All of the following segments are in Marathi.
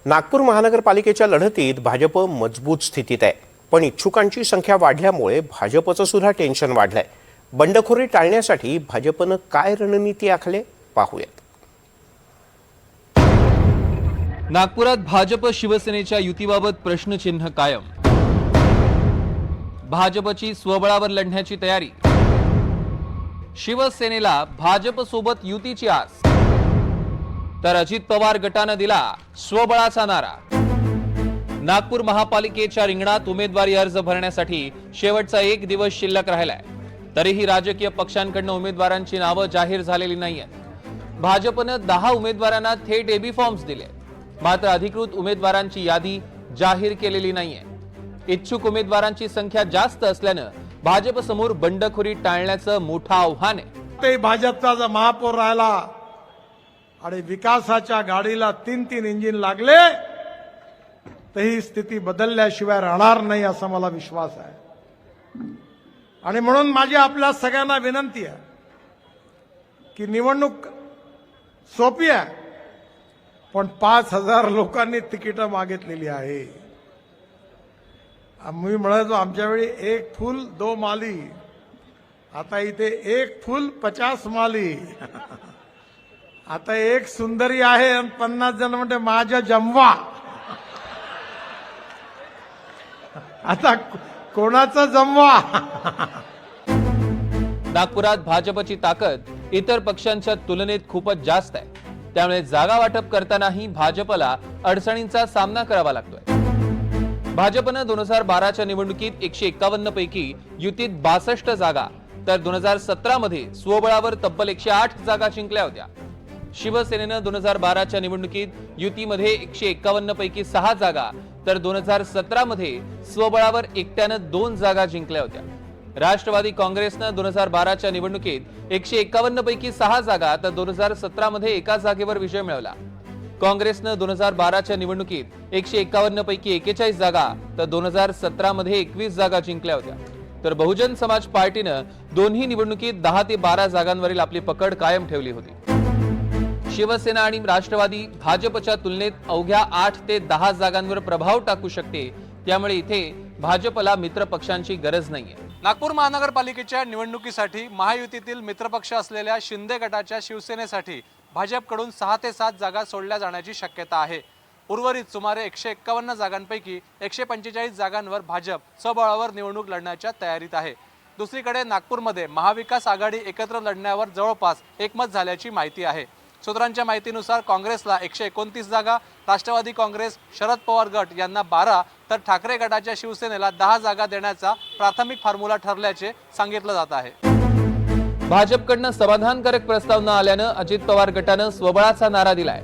नागपूर महानगरपालिकेच्या लढतीत भाजप मजबूत स्थितीत आहे, पण इच्छुकांची संख्या वाढल्यामुळे भाजपचं सुद्धा टेन्शन वाढलंय। बंडखोरी टाळण्यासाठी भाजपनं काय रणनीती आखली पाहूयात। नागपुरात भाजप शिवसेनेच्या युतीबाबत प्रश्नचिन्ह कायम। भाजपची स्वबळावर लढण्याची तयारी। शिवसेनेला भाजप सोबत युतीची आस, तर अजित पवार गटानं दिला स्वबळाचा नारा। नागपूर महापालिकेच्या रिंगणात उमेदवारी अर्ज भरण्यासाठी शेवटचा एक दिवस शिल्लक राहिलाय, तरीही राजकीय पक्षांकडून उमेदवारांची नावं जाहीर झालेली नाहीयेत। भाजपनं 10 उमेदवारांना थेट एबी फॉर्म्स दिले, मात्र अधिकृत उमेदवारांची यादी जाहीर केलेली नाहीये। इच्छुक उमेदवारांची संख्या जास्त असल्यानं भाजप समोर बंडखोरी टाळण्याचं मोठं आव्हान आहे। ते भाजपचा जर महापौर राहिला आणि विकासाच्या गाडीला 3-3 इंजिन लागले तर ही स्थिती बदलल्याशिवाय राहणार नाही असा मला विश्वास आहे। आणि म्हणून माझी आपल्या सगळ्यांना विनंती आहे की निवडणूक सोपी आहे, पण 5000 लोकांनी तिकीटं मागितलेली आहे। मी म्हणतो आमच्या वेळी 1 फूल 2 माली, आता इथे 1 फूल 50 माली। आता एक सुंदरी आहे आणि 50 जण म्हणते माझ्या जमवा। आता कोणाचा जमवा? नागपुरात भाजपची ताकद इतर पक्षांच्या तुलनेत खूपच जास्त आहे, त्यामुळे जागा वाटप करतानाही भाजपला अडचणींचा सामना करावा लागतोय। भाजपनं 2012च्या निवडणुकीत 151 पैकी युतीत 62 जागा, तर 2017 मध्ये स्वबळावर तब्बल 108 जागा जिंकल्या होत्या। शिवसेनेनं 2012च्या निवडणुकीत युतीमध्ये 151 पैकी 6 जागा, तर 2017 मध्ये स्वबळावर एकट्यानं 2 जागा जिंकल्या होत्या। राष्ट्रवादी काँग्रेसनं 2012च्या निवडणुकीत 151 पैकी 6 जागा, तर 2017 मध्ये एका जागेवर विजय मिळवला। काँग्रेसनं 2012च्या निवडणुकीत 151 पैकी 41 जागा, तर 2017 मध्ये 21 जागा जिंकल्या होत्या। तर बहुजन समाज पार्टीनं दोन्ही निवडणुकीत 10 ते 12 जागांवरील आपली पकड कायम ठेवली होती। शिवसेना आणि राष्ट्रवादी भाजपच्या तुलनेत अवघ्या 8 ते 10 जागांवर प्रभाव टाकू शकते, त्यामुळे इथे भाजपला मित्र पक्षांची गरज नाहीये। नागपूर महानगरपालिकेच्या निवडणुकीसाठी महायुतीतील मित्रपक्ष असलेल्या शिंदे गटाच्या शिवसेनेसाठी भाजपकडून 6 ते 7 जागा सोडल्या जाण्याची शक्यता आहे। उर्वरित सुमारे 151 जागांपैकी 145 जागांवर भाजप स्वबळावर निवडणूक लढण्याच्या तयारीत आहे। दुसरीकडे नागपूरमध्ये महाविकास आघाडी एकत्र लढण्यावर जवळपास एकमत झाल्याची माहिती आहे। सूत्रांच्या माहितीनुसार काँग्रेसला 129 जागा, राष्ट्रवादी काँग्रेस, शरद पवार गट यांना 12, तर ठाकरे गटाच्या शिवसेनेला 10 जागा देण्याचा प्राथमिक फॉर्म्युला ठरल्याचे सांगितलं जात आहे। भाजपकडनं समाधानकारक प्रस्ताव न आल्यानं अजित पवार गटानं स्वबळाचा नारा दिलाय।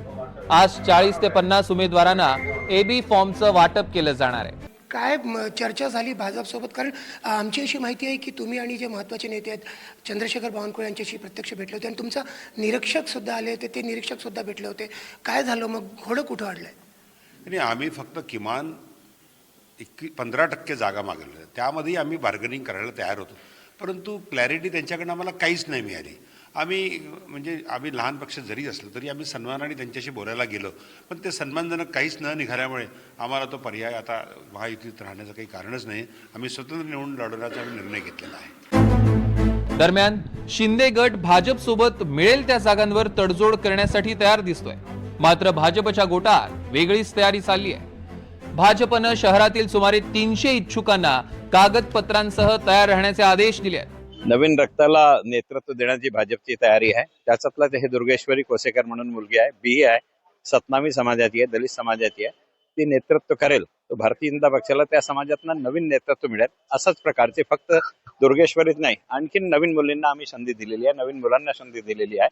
आज 40 ते 50 उमेदवारांना एबी फॉर्मचं वाटप केलं जाणार आहे। काय चर्चा झाली भाजपसोबत? कारण आमची अशी माहिती आहे की तुम्ही आणि जे महत्त्वाचे नेते आहेत चंद्रशेखर बावनकुळे यांच्याशी प्रत्यक्ष भेटले होते आणि तुमचा निरीक्षक सुद्धा आले होते, ते निरीक्षक सुद्धा भेटले होते। काय झालं मग? घोडं कुठं अडलंय? आणि आम्ही फक्त किमान 15% जागा मागवल्या, त्यामध्ये आम्ही बार्गेनिंग करायला तयार होतो, परंतु क्लॅरिटी त्यांच्याकडनं आम्हाला काहीच नाही मिळाली। आम्ही लहान पक्ष जरी असलो तरी आम्ही सन्मानाने त्यांच्याशी बोलायला गेलो, पण ते सन्मानजनक काहीच न निघाल्यामुळे आम्हाला तो पर्याय आता महायुतीत राहण्याचं काही कारणच नाही। आम्ही स्वतंत्र निवडून लढवण्याचा निर्णय घेतलेला आहे। दरम्यान शिंदे गट भाजप सोबत मिळेल त्या जागांवर तडजोड करण्यासाठी तयार दिसतोय, मात्र भाजपच्या गोटात वेगळीच तयारी चालली आहे। भाजपनं शहरातील सुमारे 300 इच्छुकांना कागदपत्रांसह तयार राहण्याचे आदेश दिले आहेत। नवीन रक्ताला नेतृत्व देण्याची भाजपची तयारी आहे। त्याच्यातला हे दुर्गेश्वरी कोसेकर म्हणून मुलगी आहे, बी आहे, सतनामी समाजाची आहे, दलित समाजाची आहे, ती नेतृत्व करेल। तो भारतीय जनता पक्षाला त्या समाजातनं नवीन नेतृत्व मिळेल। अशाच प्रकारचे फक्त दुर्गेश्वरीच नाही, आणखी नवीन मुलींना आम्ही संधी दिलेली आहे, नवीन मुलांना संधी दिलेली आहे।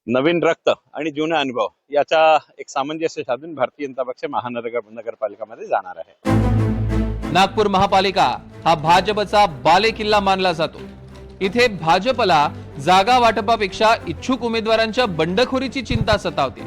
नवीन रक्त आणि जुना अनुभव याचा एक सामंजस्य साधून भारतीय जनता पक्ष महानगरपालिकामध्ये जाणार आहे। नागपूर महापालिका हा भाजपचा बालेकिल्ला मानला जातो। इथे भाजपला जागा वाटपापेक्षा इच्छुक उमेदवारांच्या बंडखोरीची चिंता सतावते,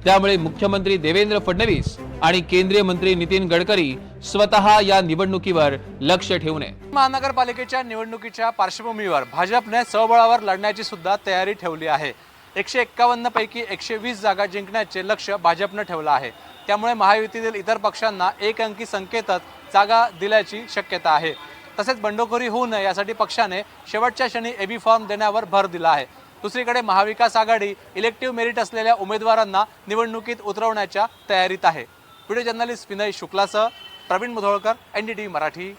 त्यामुळे मुख्यमंत्री देवेंद्र फडणवीस आणि केंद्रीय मंत्री नितीन गडकरी स्वतः या निवडणुकीवर लक्ष ठेवून आहेत। महानगरपालिकेच्या निवडणुकीच्या पार्श्वभूमीवर भाजपने स्वबळावर लढण्याची सुद्धा तयारी ठेवली आहे। 151 पैकी 120 जागा जिंकण्याचे लक्ष्य भाजपने ठेवलं आहे। त्यामुळे महायुतीतील इतर पक्षांना एक अंकी संख्येतच जागा दिल्याची शक्यता आहे. तसेच बंडखोरी होऊ नये यासाठी पक्षाने शेवटच्या क्षणी एबी फॉर्म देण्यावर भर दिला आहे. दुसरीकडे महाविकास आघाडी इलेक्टिव्ह मेरिट असलेल्या उमेदवारांना निवडणुकीत उतरवण्याच्या तयारीत आहे. व्हिडिओ जर्नलिस्ट विनय शुक्लासह प्रवीण मुधोळकर, NDTV मराठी,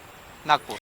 नागपूर.